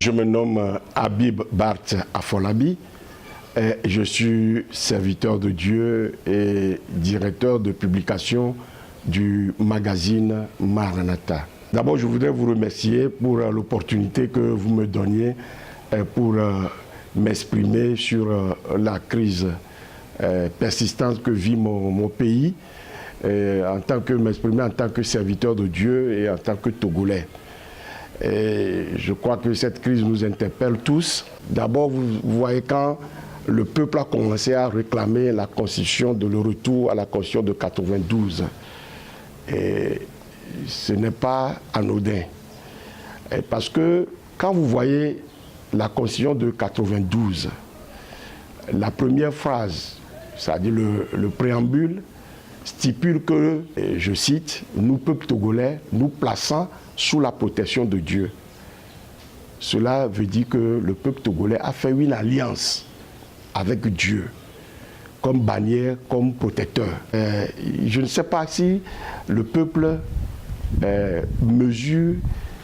Je me nomme Habib Bart Afolabi. Je suis serviteur de Dieu et directeur de publication du magazine Maranatha. D'abord, je voudrais vous remercier pour l'opportunité que vous me donniez pour m'exprimer sur la crise persistante que vit mon pays, m'exprimer en tant que serviteur de Dieu et en tant que Togolais. Et je crois que cette crise nous interpelle tous. D'abord, vous voyez quand le peuple a commencé à réclamer la constitution, le retour à la constitution de 92. Et ce n'est pas anodin. Parce que quand vous voyez la constitution de 92, la première phrase, c'est-à-dire le préambule, stipule que, et je cite, « Nous, peuple togolais, nous plaçant sous la protection de Dieu ». Cela veut dire que le peuple togolais a fait une alliance avec Dieu, comme bannière, comme protecteur. Je ne sais pas si le peuple mesure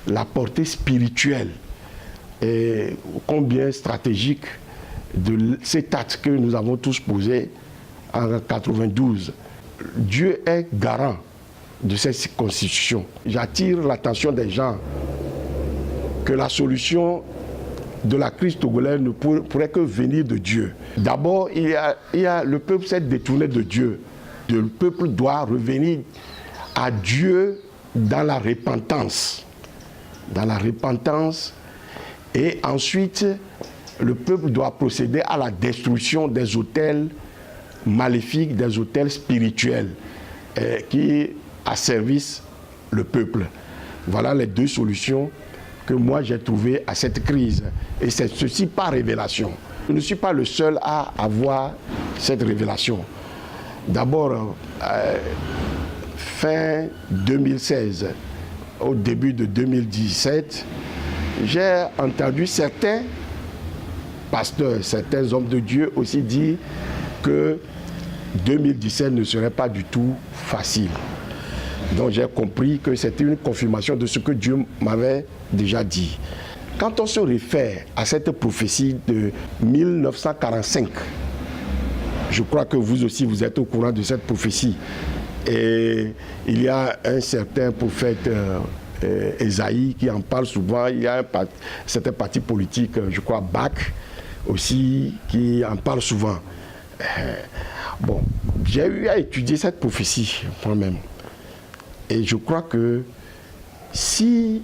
la portée spirituelle et combien stratégique de cet acte que nous avons tous posé en 92. Dieu est garant de cette constitution. J'attire l'attention des gens que la solution de la crise togolaise ne pourrait que venir de Dieu. D'abord, le peuple s'est détourné de Dieu. Le peuple doit revenir à Dieu dans la repentance. Dans la repentance. Et ensuite, le peuple doit procéder à la destruction des autels maléfiques, des autels spirituels qui asservissent le peuple. Voilà les deux solutions que moi j'ai trouvées à cette crise. Et c'est ceci par révélation. Je ne suis pas le seul à avoir cette révélation. D'abord, fin 2016, au début de 2017, j'ai entendu certains pasteurs, certains hommes de Dieu aussi dire que 2017 ne serait pas du tout facile. Donc j'ai compris que c'était une confirmation de ce que Dieu m'avait déjà dit. Quand on se réfère à cette prophétie de 1945, je crois que vous aussi vous êtes au courant de cette prophétie. Et il y a un certain prophète Esaïe qui en parle souvent. Il y a certains partis politiques, je crois BAC aussi, qui en parlent souvent. Bon, j'ai eu à étudier cette prophétie moi-même. Et je crois que si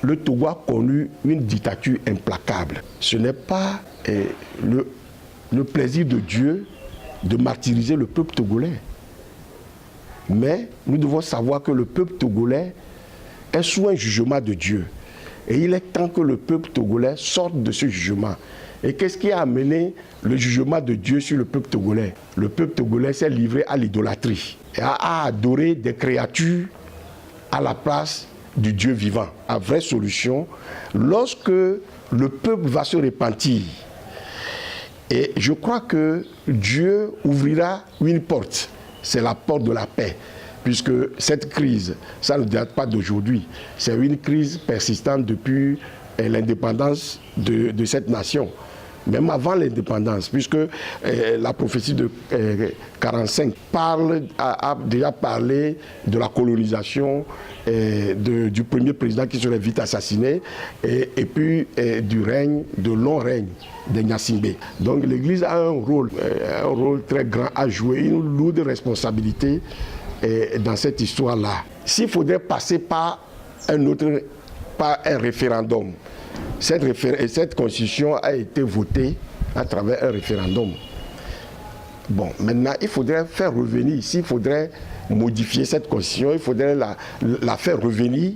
le Togo a connu une dictature implacable, ce n'est pas le plaisir de Dieu de martyriser le peuple togolais. Mais nous devons savoir que le peuple togolais est sous un jugement de Dieu. Et il est temps que le peuple togolais sorte de ce jugement. Et qu'est-ce qui a amené le jugement de Dieu sur le peuple togolais? Le peuple togolais s'est livré à l'idolâtrie et a adoré des créatures à la place du Dieu vivant. La vraie solution, lorsque le peuple va se repentir, et je crois que Dieu ouvrira une porte, c'est la porte de la paix. Puisque cette crise, ça ne date pas d'aujourd'hui, c'est une crise persistante depuis l'indépendance de cette nation. Même avant l'indépendance, puisque la prophétie de 1945 a déjà parlé de la colonisation du premier président qui serait vite assassiné et puis du règne, de long règne de Gnassingbé. Donc l'Église a un rôle très grand à jouer, une lourde responsabilité dans cette histoire-là. S'il faudrait passer par un référendum, cette constitution a été votée à travers un référendum. Bon, maintenant, il faudrait faire revenir, s'il faudrait modifier cette constitution, il faudrait la faire revenir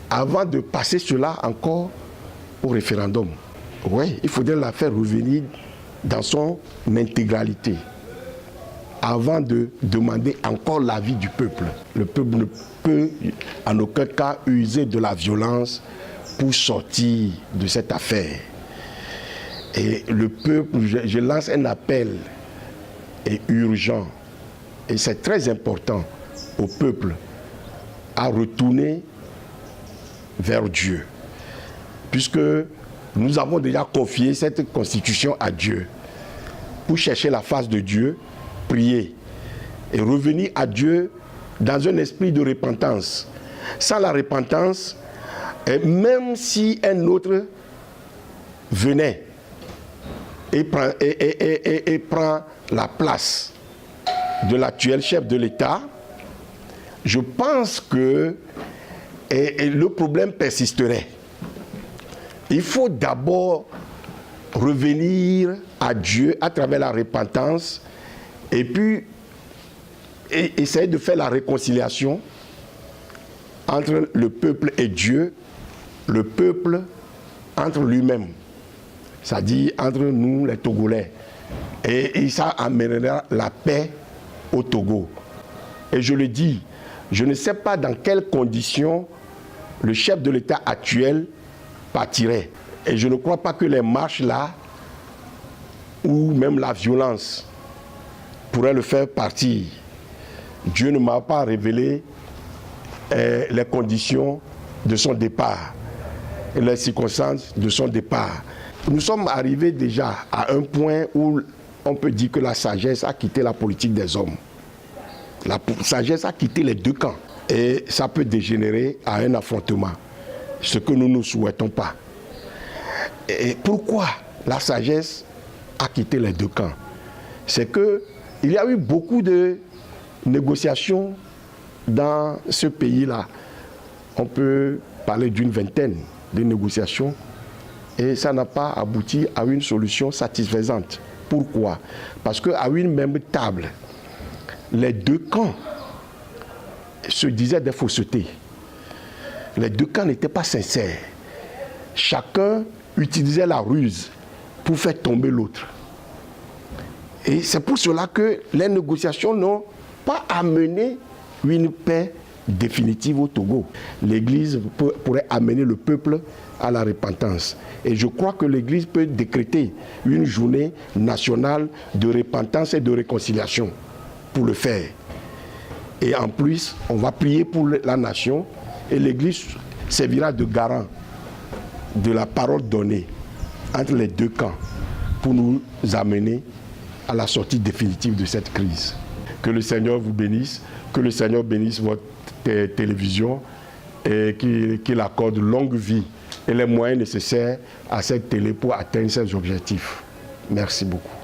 avant de passer cela encore au référendum. Oui, il faudrait la faire revenir dans son intégralité avant de demander encore l'avis du peuple. Le peuple ne peut en aucun cas user de la violence pour sortir de cette affaire. Et le peuple, je lance un appel urgent, et c'est très important au peuple à retourner vers Dieu. Puisque Nous avons déjà confié cette constitution à Dieu pour chercher la face de Dieu, prier et revenir à Dieu dans un esprit de repentance. Sans la repentance, et même si un autre venait et prend la place de l'actuel chef de l'État, je pense que le problème persisterait. Il faut d'abord revenir à Dieu à travers la repentance et puis essayer de faire la réconciliation entre le peuple et Dieu, le peuple entre lui-même, c'est-à-dire entre nous les Togolais. Et ça amènera la paix au Togo. Et je le dis, je ne sais pas dans quelles conditions le chef de l'État actuel partirait. Et je ne crois pas que les marches là, ou même la violence, pourraient le faire partir. Dieu ne m'a pas révélé les conditions de son départ et les circonstances de son départ. Nous sommes arrivés déjà à un point où on peut dire que la sagesse a quitté la politique des hommes. La sagesse a quitté les deux camps et ça peut dégénérer à un affrontement, ce que nous ne souhaitons pas. Et pourquoi la sagesse a quitté les deux camps? C'est qu'il y a eu beaucoup de négociations dans ce pays-là. On peut parler d'une vingtaine de négociations et ça n'a pas abouti à une solution satisfaisante. Pourquoi? Parce qu'à une même table, les deux camps se disaient des faussetés. Les deux camps n'étaient pas sincères. Chacun utilisait la ruse pour faire tomber l'autre. Et c'est pour cela que les négociations n'ont pas amené une paix définitive au Togo. L'Église pourrait amener le peuple à la repentance. Et je crois que l'Église peut décréter une journée nationale de repentance et de réconciliation pour le faire. Et en plus, on va prier pour la nation et l'Église servira de garant de la parole donnée entre les deux camps pour nous amener à la sortie définitive de cette crise. Que le Seigneur vous bénisse, que le Seigneur bénisse votre télévision et qu'il accorde longue vie et les moyens nécessaires à cette télé pour atteindre ses objectifs. Merci beaucoup.